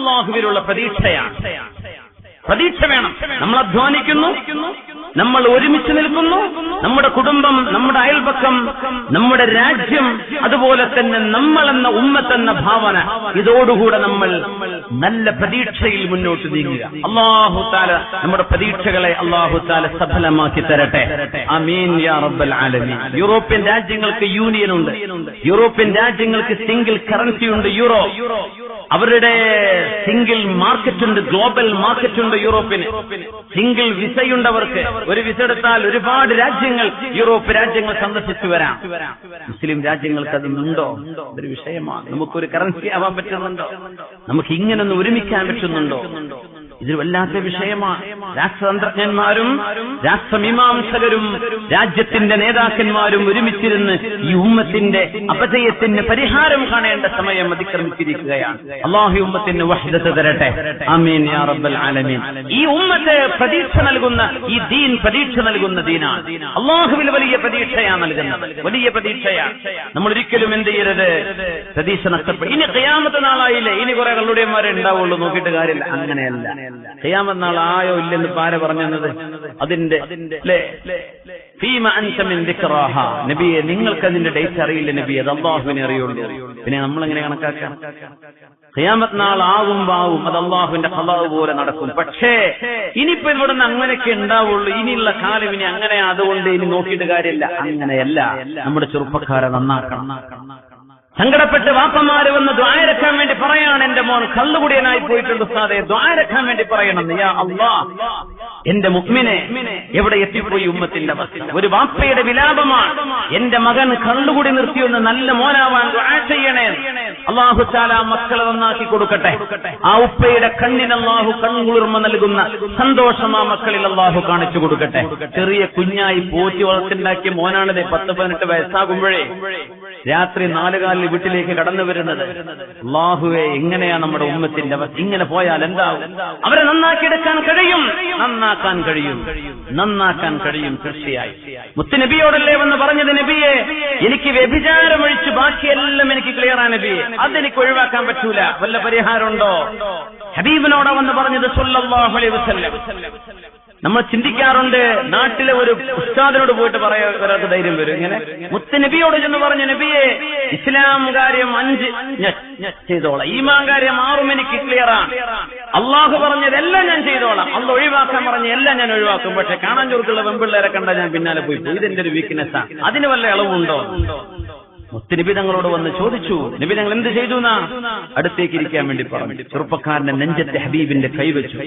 അള്ളാഹുവിലുള്ള പ്രതീക്ഷയാണ്. പ്രതീക്ഷ വേണം. നമ്മൾ അധ്വാനിക്കുന്നു, നമ്മൾ ഒരുമിച്ച് നിൽക്കുന്നു, നമ്മുടെ കുടുംബം, നമ്മുടെ അയൽപക്കം, നമ്മുടെ രാജ്യം, അതുപോലെ തന്നെ നമ്മളെന്ന ഉമ്മത്തെന്ന ഭാവന, ഇതോടുകൂടെ നമ്മൾ നല്ല പ്രതീക്ഷയിൽ മുന്നോട്ട് നീങ്ങുക. അല്ലാഹു തആല നമ്മുടെ പ്രതീക്ഷകളെ അല്ലാഹു തആല സഫലമാക്കി തരട്ടെ. ആമീൻ യാ റബ്ബൽ ആലമീൻ. യൂറോപ്യൻ രാജ്യങ്ങൾക്ക് യൂണിയൻ ഉണ്ട്, യൂറോപ്യൻ രാജ്യങ്ങൾക്ക് സിംഗിൾ കറൻസി ഉണ്ട്, യൂറോ. അവരുടെ സിംഗിൾ മാർക്കറ്റ് ഉണ്ട്, ഗ്ലോബൽ മാർക്കറ്റ് ഉണ്ട്. യൂറോപ്പിന് സിംഗിൾ വിസയുണ്ട്. അവർക്ക് ഒരു വിസ എടുത്താൽ ഒരുപാട് രാജ്യങ്ങൾ, യൂറോപ്പ് രാജ്യങ്ങൾ സന്ദർശിച്ചു വരാം. മുസ്ലിം രാജ്യങ്ങൾക്ക് അതൊന്നുണ്ടോ? അതൊരു വിഷയമാണ്. നമുക്കൊരു കറൻസി ആവാൻ പറ്റുന്നുണ്ടോ? നമുക്ക് ഇങ്ങനൊന്ന് ഒരുമിക്കാൻ പറ്റുന്നുണ്ടോ? ഇതൊരു വല്ലാത്ത വിഷയമാണ്. രാഷ്ട്രതന്ത്രജ്ഞന്മാരും രാഷ്ട്രമീമാംസകരും രാജ്യത്തിന്റെ നേതാക്കന്മാരും ഒരുമിച്ചിരുന്ന് ഈ ഉമ്മത്തിന്റെ അപജയത്തിന് പരിഹാരം കാണേണ്ട സമയം അതിക്രമിച്ചിരിക്കുകയാണ്. അല്ലാഹു ഉമ്മത്തിന് വഹ്ദത്ത് തരട്ടെ. ആമീൻ യാ റബ്ബൽ ആലമീൻ. ഈ ഉമ്മത്തെ പ്രതീക്ഷ നൽകുന്ന ഈ ദീൻ പ്രതീക്ഷ നൽകുന്ന ദീനാണ്. അല്ലാഹുവിൽ വലിയ പ്രതീക്ഷയാണ് നൽകുന്നത്, വലിയ പ്രതീക്ഷയാണ്. നമ്മൾ ഒരിക്കലും എന്ത് ചെയ്യരുത്, പ്രതീക്ഷ നഷ്ടപ്പെടും. ഇനി ഖിയാമത്ത് നാളായില്ലേ, ഇനി കുറെ കള്ളുടിയന്മാരെ ഉണ്ടാവുള്ളൂ, നോക്കിയിട്ട് കാര്യമില്ല. അങ്ങനെയല്ല. ഖിയാമത്ത് നാൾ ആയോ ഇല്ലെന്ന് പാര പറഞ്ഞത് അതിന്റെ ഫീമ അൻത മിൻ ദിക്റാഹ. നബിയെ, നിങ്ങൾക്ക് അതിന്റെ ഡേറ്റ് അറിയില്ല നബിയെ, അത് അല്ലാഹുവിനെ അറിയുള്ളൂ. പിന്നെ നമ്മളെങ്ങനെ കണക്കാക്കാം? ഖിയാമത്ത് നാൾ ആവും, അത് അല്ലാഹുവിന്റെ ഖദാ പോലെ നടക്കും. പക്ഷേ ഇനിയിപ്പോ ഇവിടുന്ന് അങ്ങനെയൊക്കെ ഉണ്ടാവുള്ളൂ, ഇനിയുള്ള കാലം ഇനി അങ്ങനെയാ, അതുകൊണ്ട് ഇനി നോക്കിയിട്ട് കാര്യമില്ല. അങ്ങനെയല്ല. നമ്മുടെ ചെറുപ്പക്കാരെ നന്നാക്കണം. സങ്കടപ്പെട്ട് വാപ്പമാര് വന്ന് ദുആരക്കാൻ വേണ്ടി പറയാണ്, എന്റെ മോൻ കള്ളുകുടിയനായി പോയിട്ടുണ്ട് ഉസ്താദേ, ദുആരക്കാൻ വേണ്ടി പറയണം. യാ അല്ലാഹ്, എന്റെ മുഅ്മിനെ എവിടെ എത്തിപ്പോയി ഉമ്മത്തിന്റെ അവസ്ഥ? ഒരു വാപ്പയുടെ വിലാപമാണ്, എന്റെ മകൻ കള്ളുകുടി നിർത്തിയൊന്ന് നല്ല മോനാവാൻ ദുആ ചെയ്യണേ. അല്ലാഹു തആല മക്കളെ നന്നാക്കി കൊടുക്കട്ടെ. ആ ഉപ്പയുടെ കണ്ണിന് അല്ലാഹു കൺകുളിർമ നൽകുന്ന സന്തോഷം ആ മക്കളിൽ അല്ലാഹു കാണിച്ചു കൊടുക്കട്ടെ. ചെറിയ കുഞ്ഞായി പോറ്റി വളർത്തിണ്ടാക്കിയ മോനാണിത്. 10-18 വയസ്സാകുമ്പോഴേ രാത്രി 4 കാലിൽ വീട്ടിലേക്ക് കടന്നു വരുന്നത്. അല്ലാഹുവേ, എങ്ങനെയാ നമ്മുടെ ഉമ്മത്തിന്റെ അവസ്ഥ? ഇങ്ങനെ പോയാൽ എന്താവും? അവരെ നന്നാക്കിയെടുക്കാൻ കഴിയും, നന്നാക്കാൻ കഴിയും തീർച്ചയായും. മുത്തുനബിയോടല്ലേ വന്ന് പറഞ്ഞത്, നബിയെ, എനിക്ക് വ്യഭിചാരം ഒഴിച്ച് ബാക്കിയെല്ലാം എനിക്ക് ക്ലിയറാണ് നബിയെ, അതെനിക്ക് ഒഴിവാക്കാൻ പറ്റൂല, വല്ല പരിഹാരമുണ്ടോ? ഹബീബിനോടാ വന്ന് പറഞ്ഞത് സല്ലല്ലാഹു അലൈഹി വസല്ലം. നമ്മൾ ചിന്തിക്കാറുണ്ട്, നാട്ടിലെ ഒരു ഉസ്താദിനോട് പോയിട്ട് പറയാൻ ഒരാൾക്ക് ധൈര്യം വരും. ഇങ്ങനെ മുത്തുനബിയോട് ചെന്ന് പറഞ്ഞു, നബിയെ, ഇസ്ലാം കാര്യം 5 ചെയ്തോളാം, ഈമാൻ കാര്യം 6 എനിക്ക് ക്ലിയറാണ്, അള്ളാഹു പറഞ്ഞതെല്ലാം ഞാൻ ചെയ്തോളാം, അള്ള ഒഴിവാക്കാൻ പറഞ്ഞ എല്ലാം ഞാൻ ഒഴിവാക്കും, പക്ഷെ കാണാൻ ചോർക്കുള്ള വെമ്പിള്ളേരെ കണ്ടാൽ ഞാൻ പിന്നാലെ പോയി. ഇതെന്റെ ഒരു വീക്ക്നെസ്സാണ്, അതിന് വല്ല ഇളവുണ്ടോ? മുത്തുനബി തങ്ങളോട് വന്ന് ചോദിച്ചു. നബി തങ്ങൾ എന്ത് ചെയ്തു? അടുത്തേക്ക് ഇരിക്കാൻ വേണ്ടി പറഞ്ഞു. ചെറുപ്പക്കാരന്റെ നെഞ്ചത്തെ ഹബീബിന്റെ കൈവച്ചു.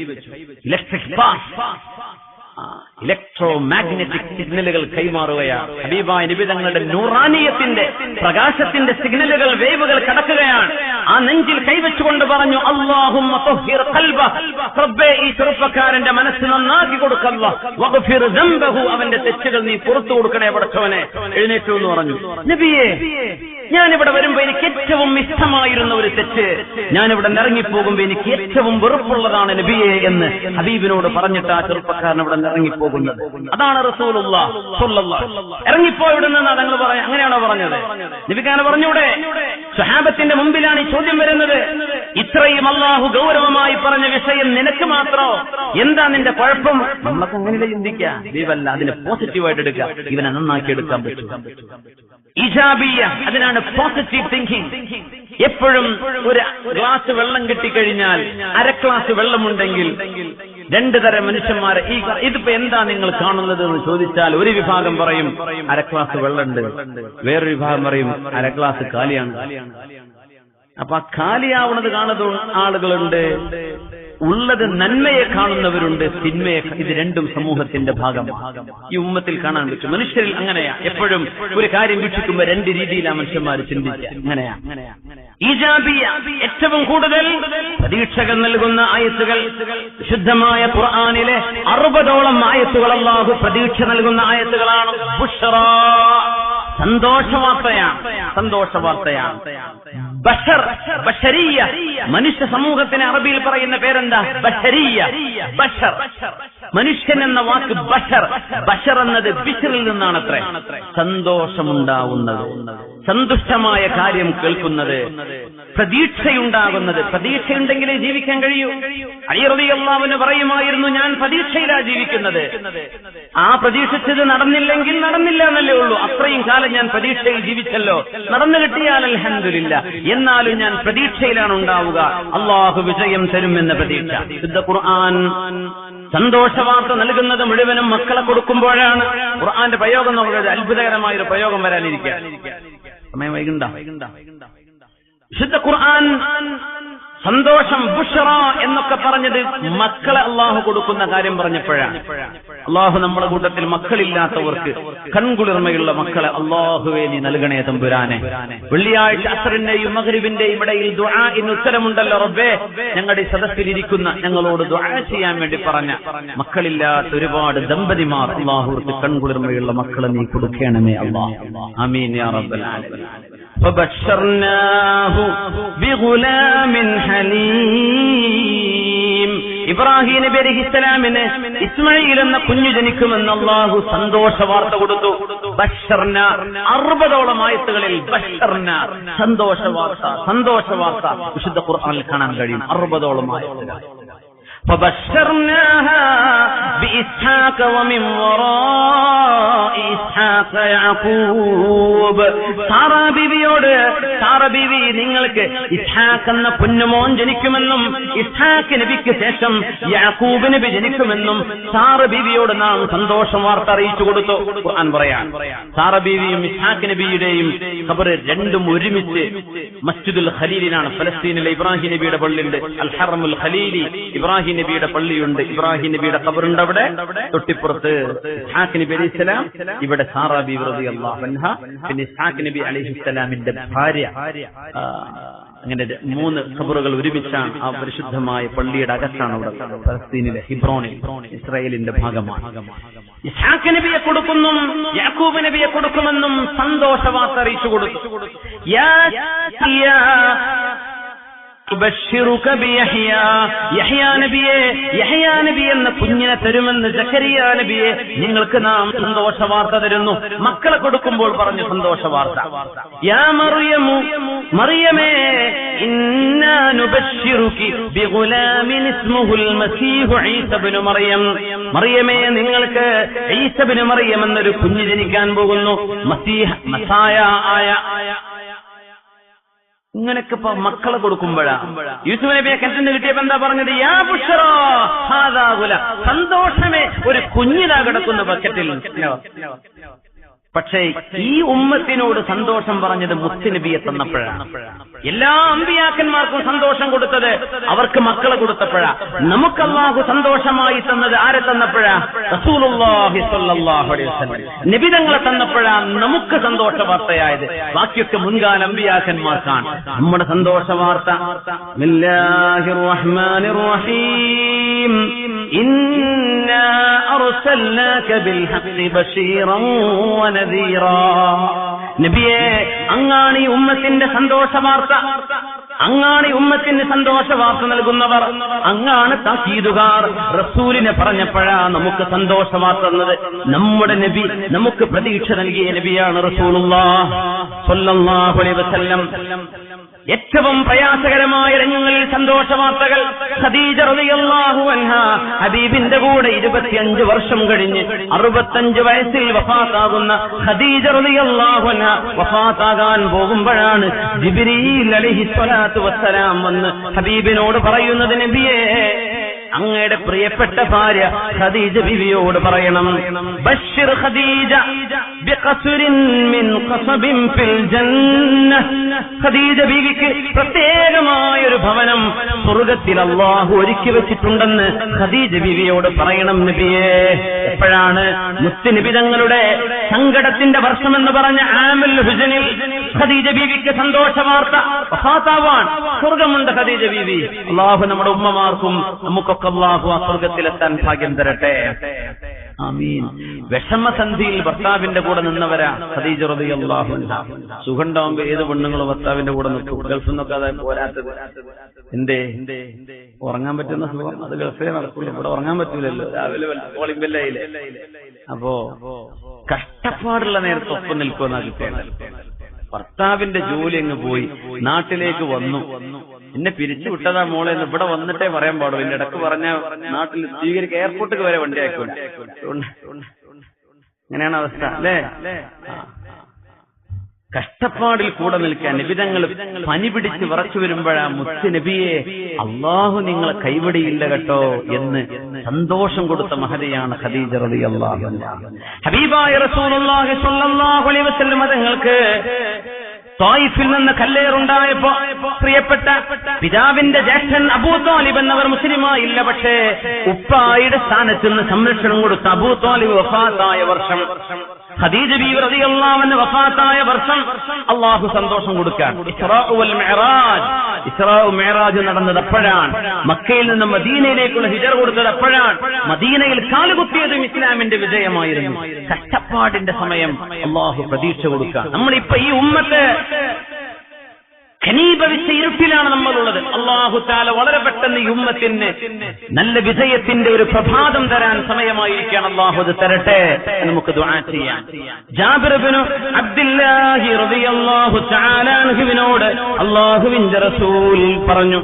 ഇലക്ട്രോ മാഗ്നറ്റിക് സിഗ്നലുകൾ കൈമാറുകയാണ്. ഹബീബായ നബി തങ്ങളുടെ നൂറാനിയത്തിന്റെ പ്രകാശത്തിന്റെ സിഗ്നലുകൾ, വേവുകൾ കടക്കുകയാണ്. ആ നെഞ്ചിൽ കൈവച്ചുകൊണ്ട് പറഞ്ഞു, അല്ലാഹുമ്മ തഹ്ഹിർ ഖൽബഹു, റബ്ബേ, ഈ ചെറുപ്പക്കാരന്റെ മനസ്സ് നന്നാക്കി കൊടുക്കല്ലാ, വഗ്ഫിർ ദംബഹു, അവന്റെ തെറ്റുകൾ നീ പുറത്തു കൊടുക്കണേ പടച്ചവനെ. എഴുന്നേറ്റു എന്ന് പറഞ്ഞു. നബിയെ, ഞാനിവിടെ വരുമ്പോ എനിക്ക് ഏറ്റവും ഇഷ്ടമായിരുന്ന ഒരു തെറ്റ്, ഞാനിവിടെ ഇറങ്ങിപ്പോകുമ്പോ എനിക്ക് ഏറ്റവും വെറുപ്പുള്ളതാണ് നബിയെ എന്ന് ഹബീബിനോട് പറഞ്ഞിട്ട് ആ ചെറുപ്പക്കാരൻ ഇവിടെ ഇറങ്ങിപ്പോകുന്നത്. അതാണ് റസൂലുള്ളാഹി സ്വല്ലല്ലാഹു അലൈഹി വസല്ലം. ഇറങ്ങിപ്പോ ഇവിടെ നിന്ന് തങ്ങൾ പറയാം. അങ്ങനെയാണോ പറഞ്ഞത്? നബിക്കാനെ പറഞ്ഞൂടെ? സ്വഹാബത്തിന്റെ മുമ്പിലാണ് ഈ ചോദ്യം വരുന്നത്. ഇത്രയും അല്ലാഹു ഗൗരവമായി പറഞ്ഞ വിഷയം നിനക്ക് മാത്രോ? എന്താ നിന്റെ കുഴപ്പം? നമ്മളൊക്കെ അങ്ങനെയല്ലേ ചിന്തിക്കുക. ദൈവമല്ല, അതിനെ പോസിറ്റീവായിട്ട് എടുക്കുക, ഇവനെ നന്നാക്കി എടുക്കാൻ പറ്റും. ഇജാബിയ, അതിനാണ് പോസിറ്റീവ് തിങ്കിങ്. എപ്പോഴും ഒരു ഗ്ലാസ് വെള്ളം കിട്ടിക്കഴിഞ്ഞാൽ, 1/2 ഗ്ലാസ് വെള്ളമുണ്ടെങ്കിൽ 2 തരം മനുഷ്യന്മാർ, ഇതിപ്പോ എന്താ നിങ്ങൾ കാണുന്നത് എന്ന് ചോദിച്ചാൽ, ഒരു വിഭാഗം പറയും 1/2 ഗ്ലാസ് വെള്ളമുണ്ട്, വേറൊരു വിഭാഗം പറയും 1/2 ഗ്ലാസ് കാലിയാണ്. അപ്പൊ ആ കാലിയാവുന്നത് കാണുന്ന ആളുകളുണ്ട്, ഉള്ളത് നന്മയെ കാണുന്നവരുണ്ട്, തിന്മയെ. ഇത് രണ്ടും സമൂഹത്തിന്റെ ഭാഗമാണ്. ഈ ഉമ്മത്തിൽ കാണാൻ പറ്റും. മനുഷ്യരിൽ അങ്ങനെയാ. എപ്പോഴും ഒരു കാര്യം വീക്ഷിക്കുമ്പോൾ 2 രീതിയിലാണ് മനുഷ്യന്മാർ ചിന്തിക്കുക. അങ്ങനെയാ. ഈജാബിയ, ഏറ്റവും കൂടുതൽ പ്രതീക്ഷകൾ നൽകുന്ന ആയത്തുകൾ വിശുദ്ധമായ ഖുർആനിലെ 60ഓളം ആയത്തുകൾ അല്ലാഹു പ്രതീക്ഷ നൽകുന്ന ആയത്തുകളാണ്. ബുശ്റാ, സന്തോഷവാർത്തയാണ്. ബഷർ, ബഷരിയ, മനുഷ്യ സമൂഹത്തിന് അറബിയിൽ പറയുന്ന പേരെന്താ? ബഷരിയ. ബഷർ, മനുഷ്യൻ എന്ന വാക്ക് ബഷർ. ബഷർ എന്നത് ബിഷറിൽ നിന്നാണത്രേ. സന്തോഷമുണ്ടാവുന്നത്, സന്തുഷ്ടമായ കാര്യം കേൾക്കുന്നത്, പ്രതീക്ഷയുണ്ടാകുന്നത്. പ്രതീക്ഷയുണ്ടെങ്കിലേ ജീവിക്കാൻ കഴിയൂ. അലി റളിയല്ലാഹു അൻഹു പറയുമായിരുന്നു, ഞാൻ പ്രതീക്ഷയിലാ ജീവിക്കുന്നത്. ആ പ്രതീക്ഷിച്ചത് നടന്നില്ലെങ്കിൽ നടന്നില്ല എന്നല്ലേ ഉള്ളൂ. അത്രയും കാലം ഞാൻ പ്രതീക്ഷയിൽ ജീവിച്ചല്ലോ, നടന്നു കിട്ടിയാൽ അൽഹംദുലില്ലാ. എന്നാലും ഞാൻ പ്രതീക്ഷയിലാണ് ഉണ്ടാവുക, അള്ളാഹു വിജയം തരുമെന്ന പ്രതീക്ഷ. വിശുദ്ധ ഖുർആൻ സന്തോഷവാർത്ത നൽകുന്നത് മുഴുവനും മക്കളെ കൊടുക്കുമ്പോഴാണ്. ഖുർആന്റെ പ്രയോഗം നോക്കുന്നത് അത്ഭുതകരമായൊരു പ്രയോഗം വരാനിരിക്കുക. സമയം വൈകണ്ട. വിശുദ്ധ ഖുർആൻ സന്തോഷം ബുഷ്റ എന്നൊക്കെ പറഞ്ഞത് മക്കളെ അള്ളാഹു കൊടുക്കുന്ന കാര്യം പറഞ്ഞപ്പോഴാണ്. അള്ളാഹു നമ്മുടെ കൂട്ടത്തിൽ മക്കളില്ലാത്തവർക്ക് കൺകുളിർമയുള്ള മക്കളെ അള്ളാഹുവേ നീ നൽകണേ തമ്പുരാനെ. വെള്ളിയാഴ്ച അസ്റിന്റെയും മഗ്രിബിന്റെയും ഇടയിൽ ദുആഇന് ഉത്തരമുണ്ടല്ലോ റബ്ബേ. ഞങ്ങളുടെ സദസ്സിലിരിക്കുന്ന ഞങ്ങളോട് ദുആ ചെയ്യാൻ വേണ്ടി പറഞ്ഞ മക്കളില്ലാത്ത ഒരുപാട് ദമ്പതിമാർ അള്ളാഹുവർക്ക് കൺകുളിർമയുള്ള മക്കളെ നീ കൊടുക്കണമേ അല്ലാഹ്. ആമീൻ യാ റബ്ബൽ ആലമീൻ. فبشرناه بغلام حليم. ഇബ്രാഹിം നബി അലൈഹിസ്സലാമിന് ഇസ്മായിൽ എന്ന കുഞ്ഞു ജനിക്കുമെന്ന് അല്ലാഹു സന്തോഷ വാർത്ത കൊടുത്തു. ബശർന 60ഓളം ആയത്തുകളിൽ ബശർന സന്തോഷ വാർത്ത വിശുദ്ധ ഖുർആനിൽ കാണാൻ കഴിയും. 60ഓളം ആയത്തുകൾ. فبشرناها بإسحاق ومن وراء إسحاق يعقوب. സാറാ ബീവി നിങ്ങൾക്ക് ഇസ്ഹാഖ് എന്ന പൊന്നുമോൻ ജനിക്കുമെന്നും ഇസ്ഹാഖ് നബിക്ക് ശേഷം യാക്കൂബ് നബി ജനിക്കുമെന്നും സാറ ബീവിയോട് നാം സന്തോഷം വാർത്ത അറിയിച്ചു കൊടുത്തു. ഖുർആൻ പറയാൻ സാറ ബീവിയും ഇസ്ഹാഖ് നബിയുടെയും ഖബർ രണ്ടും ഒരുമിച്ച് മസ്ജിദുൽ ഖലീലിലാണ്. ഫലസ്തീനിലെ ഇബ്രാഹിം നബിയുടെ പള്ളിയുണ്ട്, അൽ ഹറമുൽ ഖലീലി. ഇബ്രാഹിം നബിയുടെ പള്ളിയുണ്ട്, ഇബ്രാഹിം നബിയുടെ ഖബറുണ്ട് അവിടെ. തൊട്ടിപ്പുറത്ത് ഇസ്ഹാഖ് നബി അലൈഹിസ്സലാം, ഇവിടെ സാറാ ബീവി റളിയല്ലാഹു അൻഹ, പിന്നെ ഇസ്ഹാഖ് നബി അലൈഹിസ്സലാമിന്റെ ഭാര്യ. അങ്ങനെ 3 ഖബറുകൾ ഒരുമിച്ചാണ് ആ പരിശുദ്ധമായ പള്ളിയുടെ അകത്താണ് അവിടെ ഫലസ്തീനിലെ ഹിബ്രോണിൽ, ഇസ്രായേലിന്റെ ഭാഗമാണ്. ഇസ്ഹാഖ് നബിയെ കൊടുക്കുന്നു, യാക്കൂബ് നബിയെ കൊടുക്കുമെന്നും സന്തോഷ വാർത്ത അറിയിച്ചു കൊടുത്തു. യഹ്യാ നബിയെ എന്ന കുഞ്ഞിനെ തരുമെന്ന് സക്കരിയ നബിയെ നിങ്ങൾക്ക് നാം സന്തോഷ വാർത്ത തരുന്നു. മക്കളെ കൊടുക്കുമ്പോൾ പറഞ്ഞു സന്തോഷ വാർത്ത. യാ മറിയമേ ഇന്നാ നുബശ്ശിറുകി ബിഗുലാമിൻ ഇസ്മുഹുൽ മസീഹു ഈസ ഇബ്നു മറിയം. മറിയമേ നിങ്ങൾക്ക് ഈസ ഇബ്നു മറിയം എന്നൊരു കുഞ്ഞ് ജനിക്കാൻ പോകുന്നു. മസായ ആയ ഇങ്ങനെയൊക്കെ മക്കളെ കൊടുക്കുമ്പോഴാ യൂസുഫ് നബിയെ കിണറ്റിന് കിട്ടിയപ്പോ എന്താ പറഞ്ഞത്? യാ ബുശ്റാ ഹാദാ ഗുലാം. സന്തോഷമേ, ഒരു കുഞ്ഞിതാ കിടക്കുന്ന ബക്കറ്റിൽ. പക്ഷേ ഈ ഉമ്മത്തിനോട് സന്തോഷം പറഞ്ഞത് മുത്തുനബിയെ തന്നപ്പോഴാണ്. എല്ലാ അമ്പിയാക്കന്മാർക്കും സന്തോഷം കൊടുത്തത് അവർക്ക് മക്കളെ കൊടുത്തപ്പോഴാ. നമുക്ക് അല്ലാഹു സന്തോഷമായി തന്നത് ആരെ തന്നപ്പോഴാ? റസൂലുള്ളാഹി സ്വല്ലല്ലാഹു അലൈഹി വസല്ലം നബിതങ്ങളെ തന്നപ്പോഴാ നമുക്ക് സന്തോഷ വാർത്തയായത്. ബാക്കിയൊക്കെ മുൻകാല അമ്പിയാക്കന്മാർക്കാണ്. നമ്മുടെ സന്തോഷ വാർത്ത ബിസ്മില്ലാഹിർ റഹ്മാനിർ റഹീം. ഇന്നാ അർസൽനാക ബിൽ ഹഖ് ബശീറൻ വനദീറാ. നബിയേ, അങ്ങാണ് ഈ ഉമ്മത്തിന്റെ സന്തോഷ വാർത്ത, അങ്ങാണ് ഈ ഉമ്മത്തിന് സന്തോഷ വാർത്ത നൽകുന്നവർ, അങ്ങാണ് താക്കീതുകാർ. റസൂലിനെ പറഞ്ഞപ്പോഴാ നമുക്ക് സന്തോഷ വാർത്ത തന്നത്. നമ്മുടെ നബി, നമുക്ക് പ്രതീക്ഷ നൽകിയ നബിയാണ് റസൂലുള്ളാഹി സ്വല്ലല്ലാഹു അലൈഹി വസല്ലം. ഏറ്റവും പ്രയാസകരമായ രംഗങ്ങളിൽ സന്തോഷ വാർത്തകൾ. ഖദീജ റളിയല്ലാഹു അൻഹാ ഹബീബിന്റെ കൂടെ 25 വർഷം കഴിഞ്ഞ് 65 വയസ്സിൽ വഫാത്താകുന്ന ഖദീജ റളിയല്ലാഹു അൻഹാ വഫാത്താകാൻ പോകുമ്പോഴാണ് ജിബ്രീൽ അലൈഹിസ്സലാത്തു വസ്സലാം വന്ന് ഹബീബിനോട് പറയുന്നത്, നബിയേ, അങ്ങയുടെ പ്രിയപ്പെട്ട ഭാര്യ ഖദീജ ബിവിയോട് പറയണം, ബശ്ശിർ ഖദീജ ബിഖസ്റിൻ മിൻ ഖസബിൻ ഫിൽ ജന്ന. ഖദീജ ബിവിക്ക് പ്രത്യേകമായ ഒരു ഭവനം സ്വർഗ്ഗത്തിൽ അല്ലാഹു ഒരുക്കി വെച്ചിട്ടുണ്ടെന്ന് ഖദീജ ബിവിയോട് പറയണം നബിയേ. എപ്പോഴാണ് മുത്തുനബി തങ്ങളുടെ സങ്കടത്തിന്റെ വർഷമെന്ന് പറഞ്ഞ ആമുൽ ഹുസ്നിൽ ഖദീജ ബിവിക്ക് സന്തോഷ വാർത്ത. വഫാത്താവാൻ സ്വർഗ്ഗമുണ്ട് ഖദീജ ബിവി. അല്ലാഹു നമ്മുടെ ഉമ്മമാർക്കും നമുക്കൊക്കെ അല്ലാഹു ആ സ്വർഗ്ഗത്തിലെത്താൻ ഭാഗ്യം തരട്ടെ. ആമീൻ. വിഷമസന്ധിയിൽ ഭർത്താവിന്റെ കൂടെ നിന്നവരാ ഖദീജ റളിയല്ലാഹു അൻഹാ. സുഖണ്ടാവുമ്പോ ഏത് പെണ്ണുങ്ങളും ഭർത്താവിന്റെ കൂടെ നിൽക്കും. ഗൾഫിൽ നിന്നൊക്കെ അത് പോരാത്തത്. എന്തേ ഉറങ്ങാൻ പറ്റുന്ന സുഖം അത് ഗൾഫിലേ നടക്കുള്ളൂ, ഇവിടെ ഉറങ്ങാൻ പറ്റൂലല്ലോ. രാവിലെ കോളിംഗ് ബെല്ലായില്ലേ. അപ്പോ കഷ്ടപ്പാടുള്ള നേരത്തെ ഒപ്പം നിൽക്കുമെന്നാ കിട്ടേണ്ടത്. ഭർത്താവിന്റെ ജോലി അങ്ങ് പോയി, നാട്ടിലേക്ക് വന്നു. എന്നെ പിരിച്ചു വിട്ടതാ മോളെ എന്ന് ഇവിടെ വന്നിട്ടേ പറയാൻ പാടുള്ളൂ. എന്റെ ഇടക്ക് പറഞ്ഞ നാട്ടിൽ സ്വീകരിക്കുക, എയർപോർട്ടിൽ വരെ വണ്ടി ആക്കൂല. അങ്ങനെയാണ് അവസ്ഥ അല്ലേ? കഷ്ടപ്പാടിൽ കൂടെ നിൽക്കാൻ നിബിതങ്ങൾ പനി പിടിച്ച് വിറച്ചു വരുമ്പോഴാ മുത്ത് നബിയെ അള്ളാഹു നിങ്ങളെ കൈവിടിയില്ല കേട്ടോ എന്ന് സന്തോഷം കൊടുത്ത മഹതിയാണ് ഖദീജ റളിയല്ലാഹു അൻഹാ. ഹബീബായ റസൂലുള്ളാഹി സ്വല്ലല്ലാഹു അലൈഹി വസല്ലം തങ്ങൾക്ക് ത്വായിഫിൽ നിന്ന് കല്ലേറുണ്ടായപ്പോ പ്രിയപ്പെട്ട പിതാവിന്റെ ജ്യേഷ്ഠൻ അബൂ ത്വാലിബ് എന്നവർ മുസ്ലിമായില്ല. പക്ഷേ ഉപ്പായുടെ സ്ഥാനത്ത് നിന്ന് സംരക്ഷണം കൊടുത്ത അബൂ ത്വാലിബ് വഫാത്തായ വർഷം, ഖദീജ ബീവി റളിയല്ലാഹു അൻഹ വഫാത്തായ വർഷം അല്ലാഹു സന്തോഷം കൊടുക്കാൻ ഇസ്റാഉ വൽ മിഅ്റാജ്, ഇസ്റാഉ മിഅ്റാജ് നടന്നത് അപ്പോഴാണ്. മക്കയിൽ നിന്ന് മദീനയിലേക്കുള്ള ഹിജറ കൊടുത്തത് അപ്പോഴാണ്. മദീനയിൽ കാലുകുത്തിയതും ഇസ്ലാമിന്റെ വിജയമായിരുന്നു. കഷ്ടപ്പാടിന്റെ സമയം അല്ലാഹു പ്രതീക്ഷ കൊടുക്കാൻ. നമ്മളിപ്പോ ഈ ഉമ്മത്ത് ഖനീഭവിച്ച ഇരുട്ടിലാണ് നമ്മളുള്ളത്. അല്ലാഹു തആല വളരെ പെട്ടെന്ന് ഈ ഉമ്മത്തിന് നല്ല വിജയത്തിന്റെ ഒരു പ്രഭാതം തരാൻ സമയമായിരിക്കുകയാണ്. അല്ലാഹു അത് തരട്ടെ. നമുക്ക് ദുആ ചെയ്യാം. ജാബിർ ഇബ്നു അബ്ദുല്ലാഹി റളിയല്ലാഹു തആല അൻഹുവിനോട് അല്ലാഹുവിന്റെ റസൂൽ പറഞ്ഞു,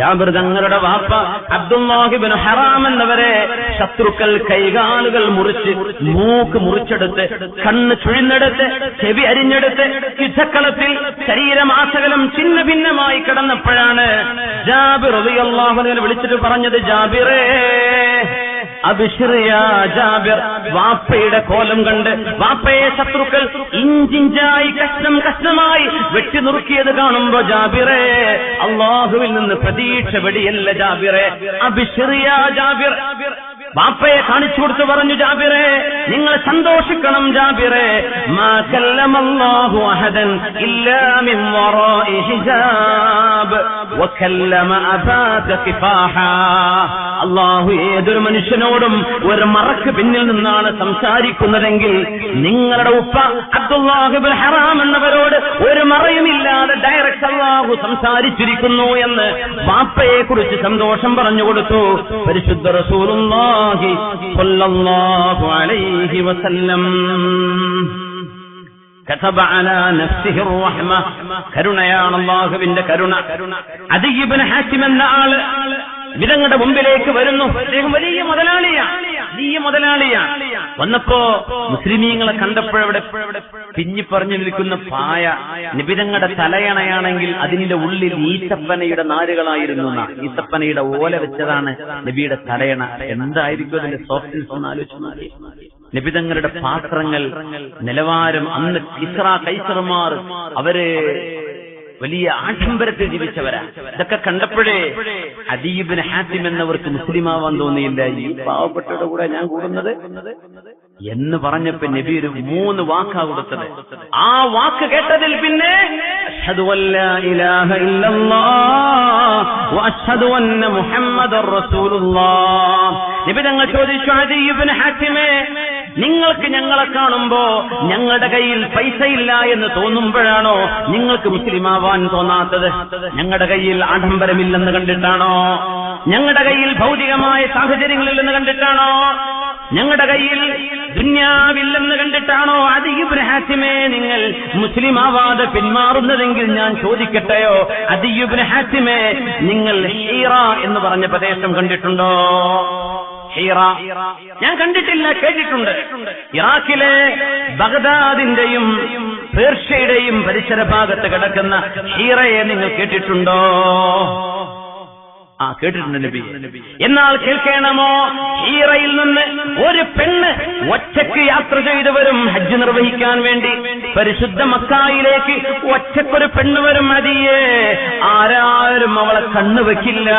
ജാബിർ തങ്ങളുടെ വാപ്പ അബ്ദുല്ലാഹി ഇബ്നു ഹറാം എന്നവരെ ശത്രുക്കൾ കൈകാലുകൾ മുറിച്ച്, മൂക്ക് മുറിച്ചെടുത്ത്, കണ്ണ് ചുഴിഞ്ഞെടുത്ത്, ചെവി അരിഞ്ഞെടുത്ത് യുദ്ധക്കളത്തിൽ ശരീരമാസകലം ഛിന്ന ഭിന്നമായി കിടന്നപ്പോഴാണ് ജാബിർ റളിയല്ലാഹു അൻഹു വിളിച്ചിട്ട് പറഞ്ഞത്, ജാബിറേ അബ്ശിർ യാ ജാബിർ. വാപ്പയുടെ കോലം കണ്ട് വാപ്പയെ ശത്രുക്കൾ ഇഞ്ചിഞ്ചായി കഷ്ണം കഷ്ണമായി വെട്ടി നുറുക്കിയത് കാണുമ്പോ ജാബിറേ അല്ലാഹുവിൽ നിന്ന് പ്രതീക്ഷ വെടിയല്ല ജാബിറേ. അബ്ശിർ യാ ജാബിർ. വാപ്പയെ കാണിച്ചു കൊടുത്ത് പറഞ്ഞു, ജാബിറേ നിങ്ങൾ സന്തോഷിക്കണം ജാബിറേ. മാ കല്ലമല്ലാഹു അഹദൻ ഇല്ലാ മിൻ വറാഇ ഹിജാബ് വകല്ലമ അബാക കിഫാഹാ. അല്ലാഹു ഏതൊരു മനുഷ്യനോടും ഒരു മറക്ക് പിന്നിൽ നിന്നാണ് സംസാരിക്കുന്നതെങ്കിൽ നിങ്ങളുടെ ഉപ്പ അബ്ദുല്ലാഹി ഇബ്നു ഹറാം എന്നവരോട് ഒരു മറയുമില്ലാതെ ഡയറക്റ്റ് അല്ലാഹു സംസാരിച്ചിരിക്കുന്നു എന്ന് വാപ്പയെ കുറിച്ച് സന്തോഷം പറഞ്ഞു കൊടുത്തു പരിശുദ്ധ റസൂലുള്ളാഹി സ്വല്ലല്ലാഹു അലൈഹി വസല്ലം. كتب على نفسه الرحمة. കരുണയാണ് അല്ലാഹുവിന്റെ കരുണ. അദി ഇബ്നു ഹാത്തിം എന്ന ആള് വിധങ്ങളുടെ മുമ്പിലേക്ക് വരുന്നു. അദ്ദേഹം വലിയ മുതലാളിയാണ്. വന്നപ്പോ മുസ്ലിമീങ്ങളെ കണ്ടപ്പോഴവിടെ പിഞ്ഞി പറഞ്ഞു നിൽക്കുന്ന പായ നിബിതങ്ങളുടെ തലയണയാണെങ്കിൽ അതിന്റെ ഉള്ളിൽ ഈത്തപ്പനയുടെ നാരുകളായിരുന്നു. ഈത്തപ്പനയുടെ ഓല വെച്ചതാണ് നബിയുടെ തലയണ. എന്തായിരിക്കും അതിന്റെ സോഫ്റ്റ്നെസ് ഒന്ന് ആലോചിച്ചു. നിബിതങ്ങളുടെ പാത്രങ്ങൾ നിലവാരം. അന്ന് കിസ്റ കൈസർമാർ അവര് വലിയ ആഡംബരത്തിൽ ജീവിച്ചവരാ. ഇതൊക്കെ കണ്ടപ്പോഴേ അദി ഇബ്നു ഹാത്തിം എന്നവർക്ക് മുസ്ലിമാവാൻ തോന്നിയില്ല. ഈ പാവപ്പെട്ടവരുടെ കൂടെ ഞാൻ കൂടുന്നത് എന്ന് പറഞ്ഞപ്പോ നബി ഒരു 3 വാക്കാ കൊടുത്തത്. ആ വാക്ക് കേട്ടതിൽ പിന്നെ അശ്ഹദു അല്ലാ ഇലാഹ ഇല്ലല്ലാഹ് വ അശ്ഹദു അന്ന മുഹമ്മദർ റസൂലുള്ളാഹ്. നബി തങ്ങൾ ചോദിച്ചു, അദി ഇബ്നു ഹാത്തിമേ നിങ്ങൾക്ക് ഞങ്ങളെ കാണുമ്പോ ഞങ്ങളുടെ കയ്യിൽ പൈസയില്ല എന്ന് തോന്നുമ്പോഴാണോ നിങ്ങൾക്ക് മുസ്ലിമാവാൻ തോന്നാത്തത്? ഞങ്ങളുടെ കയ്യിൽ ആഡംബരമില്ലെന്ന് കണ്ടിട്ടാണോ? ഞങ്ങളുടെ കയ്യിൽ ഭൗതികമായ സാഹചര്യങ്ങളില്ലെന്ന് കണ്ടിട്ടാണോ? ഞങ്ങളുടെ കയ്യിൽ ദുന്യാവില്ലെന്ന് കണ്ടിട്ടാണോ അദി ഇബ്നു ഹാത്തിമേ നിങ്ങൾ മുസ്ലിമാവാതെ പിന്മാറുന്നതെങ്കിൽ ഞാൻ ചോദിക്കട്ടെയോ? അദി ഇബ്നു ഹാത്തിമേ നിങ്ങൾ ഹീറ എന്ന് പറഞ്ഞ പ്രദേശം കണ്ടിട്ടുണ്ടോ? ഹീറ ഞാൻ കണ്ടിട്ടില്ല, കേട്ടിട്ടുണ്ട്. ഇറാഖിലെ ബഗ്ദാദിന്റെയും പേർഷ്യയുടെയും പരിസര ഭാഗത്ത് കിടക്കുന്ന ഹീറയെ നിങ്ങൾ കേട്ടിട്ടുണ്ടോ? കേട്ടിട്ടുണ്ട് നബി. എന്നാൽ കേൾക്കണമോ, ഹീറയിൽ നിന്ന് ഒരു പെണ്ണ് ഒറ്റയ്ക്ക് യാത്ര ചെയ്തു വരും ഹജ്ജ് നിർവഹിക്കാൻ വേണ്ടി. പരിശുദ്ധ മക്കായിലേക്ക് ഒറ്റയ്ക്കൊരു പെണ്ണ് വരും. അദിയേ ആരും അവളെ കണ്ണുവെക്കില്ല,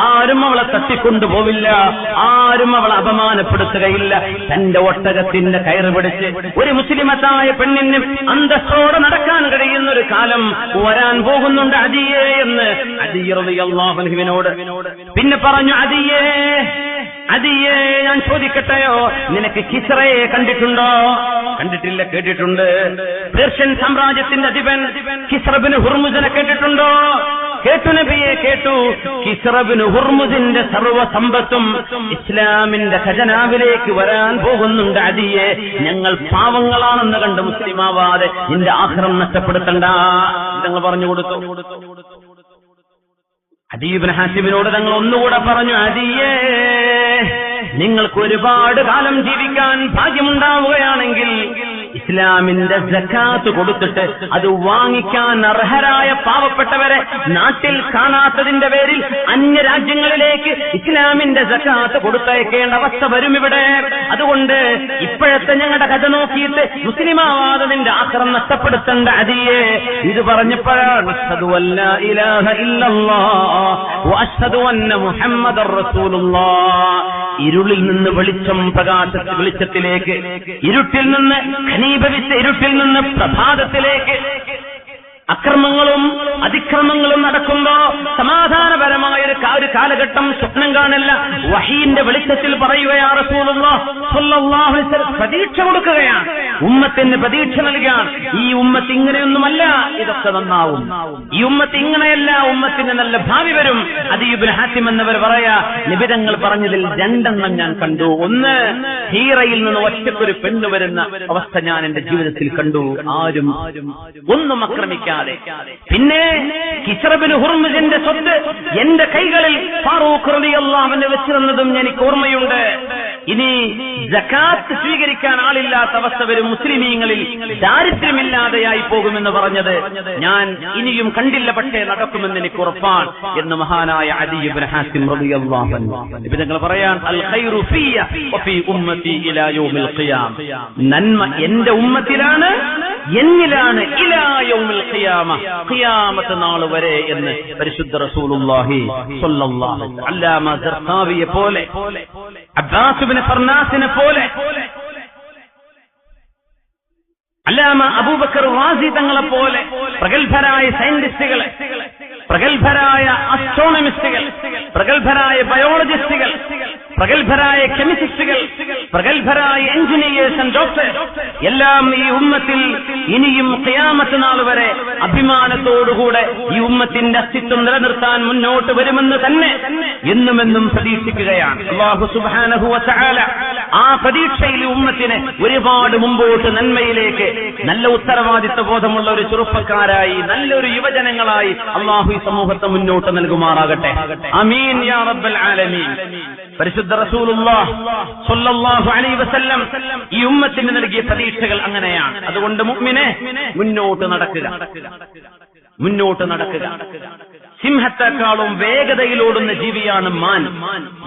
ആരും അവളെ തട്ടിക്കൊണ്ടുപോവില്ല, ആരും അവളെ അപമാനപ്പെടുത്തുകയില്ല. തന്റെ ഒട്ടകത്തിന്റെ കയറ് പിടിച്ച് ഒരു മുസ്ലിമത്തായ പെണ്ണിന് അന്തസ്സോടെ നടക്കാൻ കഴിയുന്ന ഒരു കാലം വരാൻ പോകുന്നുണ്ട് അദിയേ എന്ന് അദി റളിയല്ലാഹു അൻഹുവിനോട് പിന്നെ പറഞ്ഞു, അദിയേ ഞാൻ ചോദിക്കട്ടെയോ, നിനക്ക് കിസ്റയെ കണ്ടിട്ടുണ്ടോ? കണ്ടിട്ടില്ല, കേട്ടിട്ടുണ്ട്. പേർഷ്യൻ സാമ്രാജ്യത്തിന്റെ അധിപൻ കിസ്റ ഇബ്നു ഹുർമുസിനെ കേട്ടിട്ടുണ്ടോ? കേട്ടു നബിയെ, കേട്ടു. കിസ്റ ഇബ്നു ഹുർമുസിന്റെ സർവ്വ സമ്പത്തും ഇസ്ലാമിന്റെ ഖജനാവിലേക്ക് വരാൻ പോകുന്നുണ്ട്. അദിയെ, ഞങ്ങൾ പാവങ്ങളാണെന്ന് കണ്ട് മുസ്ലിമാവാതെ നിന്റെ ആഖിറം നഷ്ടപ്പെടുത്തണ്ട ഞങ്ങൾ പറഞ്ഞു കൊടുത്തു. അദീ ഇബ്നു ഹാത്തിമിനോട് തങ്ങൾ ഒന്നുകൂടെ പറഞ്ഞു, അദിയേ, നിങ്ങൾക്ക് ഒരുപാട് കാലം ജീവിക്കാൻ ഭാഗ്യമുണ്ടാവുകയാണെങ്കിൽ ഇസ്ലാമിന്റെ സക്കാത്ത് കൊടുത്തിട്ട് അത് വാങ്ങിക്കാൻ അർഹരായ പാവപ്പെട്ടവരെ നാട്ടിൽ കാണാത്തതിന്റെ പേരിൽ അന്യരാജ്യങ്ങളിലേക്ക് ഇസ്ലാമിന്റെ സക്കാത്ത് കൊടുത്തയക്കേണ്ട അവസ്ഥ വരും ഇവിടെ. അതുകൊണ്ട് ഇപ്പോഴത്തെ ഞങ്ങളുടെ കഥ നോക്കിയിട്ട് മുസ്ലിമാവാതെ നിന്റെ ആഖിറം നഷ്ടപ്പെടുത്തേണ്ട അദിയെ. ഇത് പറഞ്ഞപ്പോഴാണ് അശ്ഹദു അല്ലാ ഇലാഹ ഇല്ലല്ലാഹ് വ അശ്ഹദു അന്ന മുഹമ്മദർ റസൂലുള്ളാഹ്. ഇരുളിൽ നിന്ന് വെളിച്ചത്തിലേക്ക്, ഇരുട്ടിൽ നിന്ന് ഘനീഭവിച്ച ഇരുട്ടിൽ നിന്ന് പ്രഭാതത്തിലേക്ക് അക്രമങ്ങളും അതിക്രമങ്ങളും നടക്കുമ്പോ സമാധാനപരമായ ഒരു കാലഘട്ടം സ്വപ്നം കാണില്ല. വഹീന്റെ വെളിച്ചത്തിൽ പറയുകയാ റസൂലുള്ളാഹി സ്വല്ലല്ലാഹു അലൈഹി വസല്ലം പ്രതീക്ഷ കൊടുക്കുകയാണ്, ഉമ്മത്തിന് പ്രതീക്ഷ നൽകുകയാണ്. ഈ ഉമ്മത്ത് ഇങ്ങനെയൊന്നുമല്ല, ഇതൊക്കെ നന്നാവും. ഈ ഉമ്മത്ത് ഇങ്ങനെയല്ല, ഉമ്മത്തിന് നല്ല ഭാവി വരും. അദീ ഇബ്നു ഹാത്തിം എന്നവർ പറയാ, നിബിതങ്ങൾ പറഞ്ഞതിൽ രണ്ടെണ്ണം ഞാൻ കണ്ടു. ഒന്ന്, ഹീറയിൽ നിന്ന് ഒറ്റക്കൊരു പെണ്ണ് വരുന്ന അവസ്ഥ ഞാൻ എന്റെ ജീവിതത്തിൽ കണ്ടു, ആരും ഒന്നും ആക്രമിക്കാൻ. പിന്നെ കിസ്റ ഇബ്നു ഹുർമുസിന്റെ സ്വത്ത് എന്റെ കൈകളിൽ ഫാറൂഖ് റളിയല്ലാഹു അൻഹു വെച്ചിരുന്നതും എനിക്ക് ഓർമ്മയുണ്ട്. ഇനി സകാത്ത് സ്വീകരിക്കാൻ ആളില്ലാത്ത അവസ്ഥ വരും, മുസ്ലിമീങ്ങളിൽ ദാരിദ്ര്യമില്ലാതെയായി പോകുമെന്ന് പറഞ്ഞത് ഞാൻ ഇനിയും കണ്ടില്ല, പക്ഷേ നടക്കുമെന്ന് എനിക്ക് ഉറപ്പാണ് എന്ന് മഹാനായ അദീ ഇബ്നു ഹാത്തിം റളിയല്ലാഹു അൻഹു നിങ്ങൾ പറയാൻ, അൽ ഖൈറു ഫിയ വഫി ഉമ്മത്തി ഇലാ യൗമിൽ ഖിയാമ. നന്മ എന്റെ ഉമ്മത്തിലാണ്, എന്നിലാണ്, ഇലാ യൗമിൽ ഖിയാമ, ഖിയാമത്ത് നാൾ വരെ എന്ന് പരിശുദ്ധ റസൂലുള്ളാഹി സ്വല്ലല്ലാഹു അലൈഹി വസല്ലം. അല്ലാമ സർഖാവിയെ പോലെ, അബ്ബാസ് ഇബ്നു ഫർനാസിനെ പോലെ, അല്ലാമ അബൂബക്കർ റാസി തങ്ങളെ പോലെ പ്രഗത്ഭരായ സയന്റിസ്റ്റുകളെ, പ്രഗത്ഭരായ ആസ്ട്രോണമിസ്റ്റുകൾ, പ്രഗത്ഭരായ ബയോളജിസ്റ്റുകൾ, പ്രഗത്ഭരായ കെമിസ്റ്റുകൾ, പ്രഗത്ഭരായ എഞ്ചിനീയേഴ്സ് ആൻഡ് ഡോക്ടേഴ്സ് എല്ലാം ഈ ഉമ്മത്തിൽ ഇനിയും ഖിയാമത്ത് നാൾ വരെ അഭിമാനത്തോടുകൂടെ ഈ ഉമ്മത്തിന്റെ അസ്തിത്വം നിലനിർത്താൻ മുന്നോട്ട് വരുമെന്ന് തന്നെ എന്നുമെന്നും പ്രതീക്ഷിക്കുകയാണ് അല്ലാഹു സുബ്ഹാനഹു വ തആല. ആ പ്രതീക്ഷയിൽ ഉമ്മത്തിനെ ഒരുപാട് മുമ്പോട്ട് നന്മയിലേക്ക്, നല്ല ഉത്തരവാദിത്വ ബോധമുള്ള ഒരു ചെറുപ്പക്കാരായി, നല്ലൊരു യുവജനങ്ങളായി അല്ലാഹു ഈ സമൂഹത്തെ മുന്നോട്ട് നൽകുമാറാകട്ടെ. ആമീൻ യാ റബ്ബൽ ആലമീൻ. പരിശുദ്ധ റസൂലുള്ളാഹി സ്വല്ലല്ലാഹു അലൈഹി വസല്ലം ഈ ഉമ്മത്തിന് നൽകിയ പ്രതീക്ഷകൾ അങ്ങനെയാണ്. അതുകൊണ്ട് മുഅ്മിനെ മുന്നോട്ട് നടക്കുക, മുന്നോട്ട് നടക്കുക. സിംഹത്തെക്കാളും വേഗതയിലോടുന്ന ജീവിയാണ് മാൻ.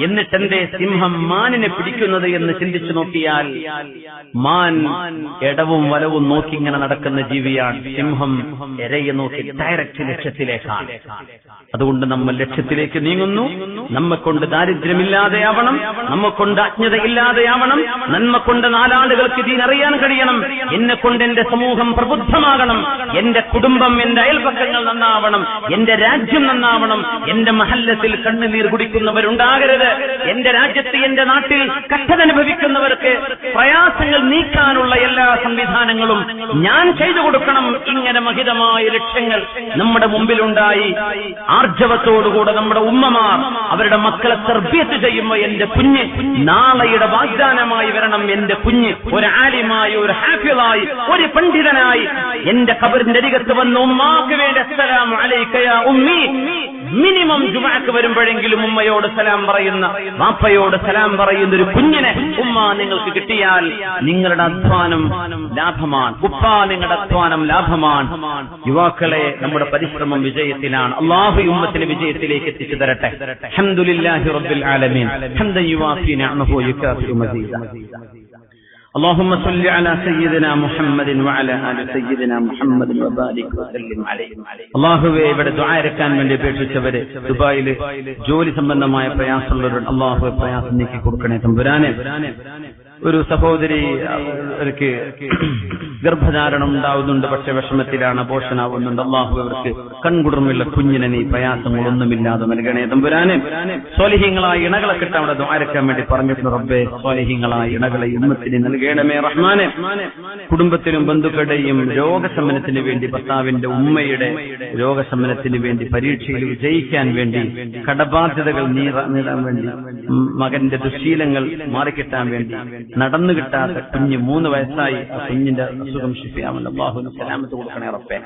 എന്നിട്ടെന്തേ സിംഹം മാനിനെ പിടിക്കുന്നത് എന്ന് ചിന്തിച്ചു നോക്കിയാൽ, മാൻ ഇടവും വലവും നോക്കി ഇങ്ങനെ നടക്കുന്ന ജീവിയാണ്. സിംഹം ഇരയെ നോക്കി ഡയറക്റ്റ് ലക്ഷ്യത്തിലേക്കാണ്. അതുകൊണ്ട് നമ്മൾ ലക്ഷ്യത്തിലേക്ക് നീങ്ങുന്നു. നമ്മെക്കൊണ്ട് ദാരിദ്ര്യമില്ലാതെയാവണം, നമ്മെക്കൊണ്ട് അജ്ഞതയില്ലാതെയാവണം, നന്മക്കൊണ്ട് നാലാളുകൾക്ക് ദീനറിയാൻ കഴിയണം. എന്നെക്കൊണ്ട് എന്റെ സമൂഹം പ്രബുദ്ധമാകണം, എന്റെ കുടുംബം, എന്റെ അയൽപക്കങ്ങൾ നന്നാവണം, എന്റെ രാജ്യം നന്നാവണം. എന്റെ മഹല്ലത്തിൽ കണ്ണുനീർ കുടിക്കുന്നവരുണ്ടാകരുത്. എന്റെ രാജ്യത്ത്, എന്റെ നാട്ടിൽ കഷ്ടത അനുഭവിക്കുന്നവർക്ക് പ്രയാസങ്ങൾ നീക്കാനുള്ള എല്ലാ സംവിധാനങ്ങളും ഞാൻ ചെയ്തു കൊടുക്കണം. ഇങ്ങനെ മഹിതമായ ലക്ഷ്യങ്ങൾ നമ്മുടെ മുമ്പിലുണ്ടായി ആർജവത്തോടുകൂടെ നമ്മുടെ ഉമ്മമാർ അവരുടെ മക്കളെ തർബിയത്ത് ചെയ്യുമ്പോൾ എന്റെ കുഞ്ഞ് നാളെയുടെ വാഗ്ദാനമായി വരണം. എന്റെ കുഞ്ഞ് ഒരു ആലിമായി, ഒരു ഹാഫിളായി, ഒരു പണ്ഡിതനായി എന്റെ ഖബറിന്റെ അരികത്ത് വന്ന് ഉമ്മാക്ക് വേണ്ടി അസ്സലാമു അലൈക യാ ഉമ്മി, മിനിമം ജുമഅക്ക് വരുമ്പോഴെങ്കിലും ഉമ്മയോട് സലാം പറയുന്ന, വാപ്പയോട് സലാം പറയുന്ന ഒരു കുഞ്ഞിനെ ഉമ്മ നിങ്ങൾക്ക് കിട്ടിയാൽ നിങ്ങളുടെ അധ്വാനം ലാഭമാണ്. ഉപ്പ, നിങ്ങളുടെ അധ്വാനം ലാഭമാണ്. യുവാക്കളെ, നമ്മുടെ പരിശ്രമം വിജയത്തിലാണ്. അല്ലാഹു ഉമ്മത്തിനെ വിജയത്തിലേക്ക് എത്തിച്ചു തരട്ടെ. അൽഹംദുലില്ലാഹി റബ്ബിൽ ആലമീൻ. ഹംദൻ യുവാഫി നിഅമഹു യുകാഫി മസീദ. اللهم صل على سيدنا محمد وعلى آل سيدنا محمد وبارك وسلم عليه. അല്ലാഹുവേ, ഇവിടെ ദുആ ഇറക്കാൻ വേണ്ടി അപേക്ഷിച്ചവരെ, ദുബായിൽ ജോലി സംബന്ധമായ പ്രയാസമുള്ളവർ അല്ലാഹുവേ പ്രയാസം നീക്കി കൊടുക്കണേ തമ്പുരാനെ. ഒരു സഹോദരി, അവർക്ക് ഗർഭധാരണം ഉണ്ടാവുന്നുണ്ട്, പക്ഷെ വിഷമത്തിലാണ്, അബോർഷൻ ആവുന്നുണ്ട്. അല്ലാഹു അവർക്ക് കൺകുടർമുള്ള കുഞ്ഞിനെ നീ പ്രയാസങ്ങളൊന്നുമില്ലാതെ നൽകണേ തമ്പുരാനെ. സ്വാലിഹീങ്ങളായ ഇണകളെ കിട്ടാൻ അവിടെ ദുആരക്കാൻ വേണ്ടി പറഞ്ഞിട്ടുണ്ട് റബ്ബേ. സ്വാലിഹീങ്ങളായ ഇണകളെ ഉമ്മത്തിന് നൽകണമേ റഹ്മാനെ. കുടുംബത്തിനും ബന്ധുക്കളുടെയും രോഗശമനത്തിന് വേണ്ടി, ഭർത്താവിന്റെ ഉമ്മയുടെ രോഗശമനത്തിന് വേണ്ടി, പരീക്ഷയിൽ വിജയിക്കാൻ വേണ്ടി, കടബാധ്യതകൾ നീടാൻ വേണ്ടി, മകന്റെ ദുശീലങ്ങൾ മാറിക്കിട്ടാൻ വേണ്ടി, നടന്നു കിട്ടാത്ത കുഞ്ഞ് 3 വയസ്സായി, ആ കുഞ്ഞിന്റെ അസുഖം ശിഫയാവുന്ന അല്ലാഹുവിന് സലാമത്ത് കൊടുക്കണേ റബ്ബേ.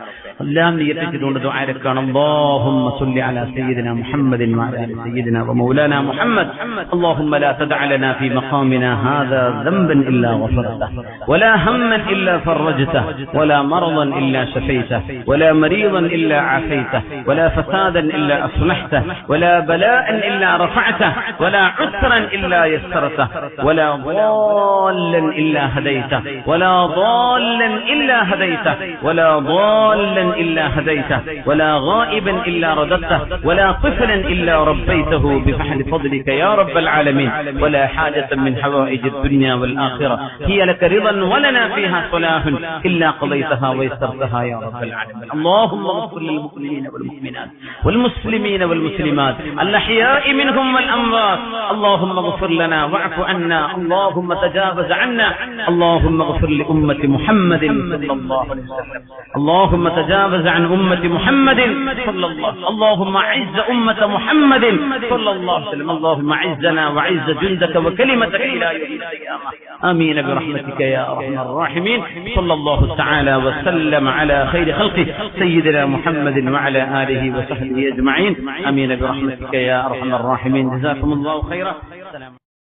എല്ലാം നിയത്തിച്ചുകൊണ്ട് ദുആരക്കണം. അല്ലാഹുമ്മ സ്വല്ലി അലാ സയ്യിദിനാ മുഹമ്മദിൻ വഅലാ ആലി സയ്യിദിനാ വമൗലാനാ മുഹമ്മദ്. അല്ലാഹുമ്മ ലാ തദ്അ ലനാ ഫീ മഖാമിനാ ഹാദാ ദംബൻ ഇല്ലാ ഗഫർതഹു വലാ ഹമ്മൻ ഇല്ലാ ഫറജ്തഹു വലാ മറദൻ ഇല്ലാ ശഫൈതഹു വലാ മരീദൻ ഇല്ലാ ആഫൈതഹു വലാ ഫസാദൻ ഇല്ലാ അസ്ലഹതഹു വലാ ബലാഅൻ ഇല്ലാ റഫഅതഹു വലാ ഉസ്റൻ ഇല്ലാ യസ്സറതഹു വലാ ضالن إلا هديته ولا ضالا إلا هديته ولا ضالا إلا هديته ولا غائبا إلا رددته ولا طفلا إلا ربيته بفحل فضلك يا رب العالمين ولا حاجة من حوائج الدنيا والآخرة هي لك رضا ولنا فيها صلاح إلا قضيتها ويسرتها يا رب العالمين. اللهم اغفر للمؤمنين والمؤمنات والمسلمين والمسلمات الأحياء منهم والأموات. اللهم اغفر لنا واعف عنا. اللهم تجاوز عنا. اللهم اغفر لأمة محمد صلى الله عليه وسلم. اللهم تجاوز عن أمة محمد صلى الله عليه وسلم. اللهم أعز أمة محمد صلى الله عليه وسلم. اللهم أعزنا وأعز جندك وكلمتك إلى يوم القيامة. آمين برحمتك يا أرحم الراحمين. صلى الله تعالى وسلم على خير خلقه سيدنا محمد وعلى آله وصحبه أجمعين. آمين برحمتك يا أرحم الراحمين. جزاكم الله خيرا.